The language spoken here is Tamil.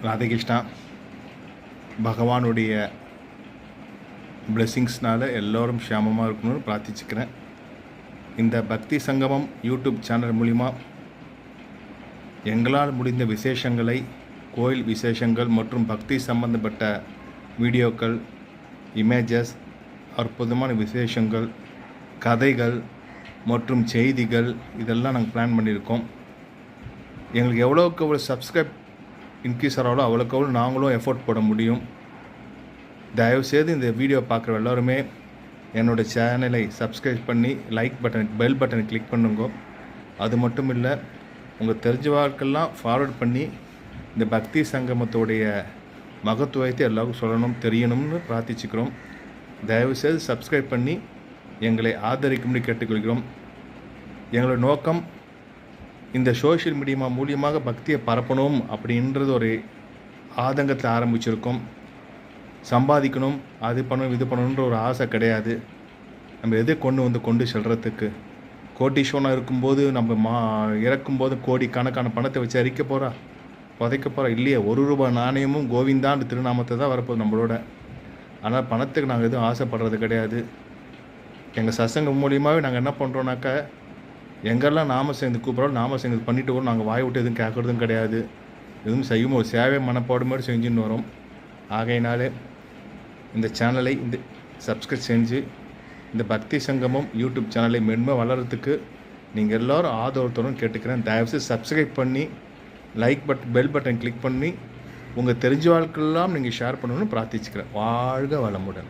ராதகிருஷ்ணா. பகவானுடைய பிளெஸ்ஸிங்ஸ்னால் எல்லோரும் க்ஷேமமாக இருக்கணும்னு பிரார்த்திச்சுக்கிறேன். இந்த பக்தி சங்கமம் யூடியூப் சேனல் மூலிமா எங்களால் முடிந்த விசேஷங்களை, கோயில் விசேஷங்கள் மற்றும் பக்தி சம்பந்தப்பட்ட வீடியோக்கள், இமேஜஸ், அற்புதமான விசேஷங்கள், கதைகள் மற்றும் செய்திகள் இதெல்லாம் நாங்கள் பிளான் பண்ணியிருக்கோம். எங்களுக்கு எவ்வளோக்கு எவ்வளோ சப்ஸ்கிரைப் இன்க்ரீஸ் ஆகிறாலோ அவ்வளோக்கு எவ்வளோ நாங்களும் எஃபோர்ட் போட முடியும். தயவுசெய்து இந்த வீடியோ பார்க்குற எல்லோருமே என்னோடய சேனலை சப்ஸ்கிரைப் பண்ணி லைக் பட்டன், பெல் பட்டனை கிளிக் பண்ணுங்க. அது மட்டும் இல்லை, உங்கள் தெரிஞ்சவாளுக்கெல்லாம் ஃபார்வர்ட் பண்ணி இந்த பக்தி சங்கமத்தோடைய மகத்துவத்தை எல்லாருக்கும் சொல்லணும், தெரியணும்னு பிரார்த்திச்சுக்கிறோம். தயவுசெய்து சப்ஸ்கிரைப் பண்ணி எங்களை ஆதரிக்கும்படி கேட்டுக்கொள்கிறோம். எங்களோட நோக்கம் இந்த சோஷியல் மீடியா மூலியமாக பக்தியை பரப்பணும் அப்படின்றது ஒரு ஆதங்கத்தில் ஆரம்பிச்சிருக்கோம். சம்பாதிக்கணும், அது பண்ணணும், இது பண்ணணுன்ற ஒரு ஆசை கிடையாது. நம்ம எதை கொண்டு செல்றதுக்கு கோட்டீஸ்வரனாக இருக்கும்போது நம்ம இறக்கும்போது கோடி கணக்கான பணத்தை வச்சு அரிக்க போகிறா, புதைக்க போகிறா இல்லையே. ₹1 நாணயமும் கோவிந்தான்னு திருநாமத்தை தான் வரப்போகுது நம்மளோட. ஆனால் பணத்துக்கு நாங்கள் எதுவும் ஆசைப்படுறது கிடையாது. எங்கள் சத்சங்கம் மூலியமாகவே நாங்கள் என்ன பண்ணுறோன்னாக்கா, எங்கெல்லாம் நாம சேர்ந்து கூப்பிட்றோம் நாம சேர்ந்து பண்ணிட்டு வரோம். நாங்கள் வாய் விட்டு எதுவும் கேட்குறதும் கிடையாது, எதுவும் செய்யும் ஒரு சேவை மனப்பாடு மாதிரி செஞ்சுன்னு வரோம். ஆகையினாலே இந்த சேனலை சப்ஸ்கிரைப் செஞ்சு இந்த பக்தி சங்கமம் யூடியூப் சேனலை மென்மையாக வளர்கிறதுக்கு நீங்கள் எல்லோரும் ஆதரவுத்தோடு கேட்டுக்கிறேன். தயவுசெய்து சப்ஸ்கிரைப் பண்ணி பெல் பட்டன் கிளிக் பண்ணி உங்கள் தெரிஞ்ச வாழ்க்கையெல்லாம் நீங்கள் ஷேர் பண்ணணும்னு பிரார்த்திச்சுக்கிறேன். வாழ்க வளமுடன்.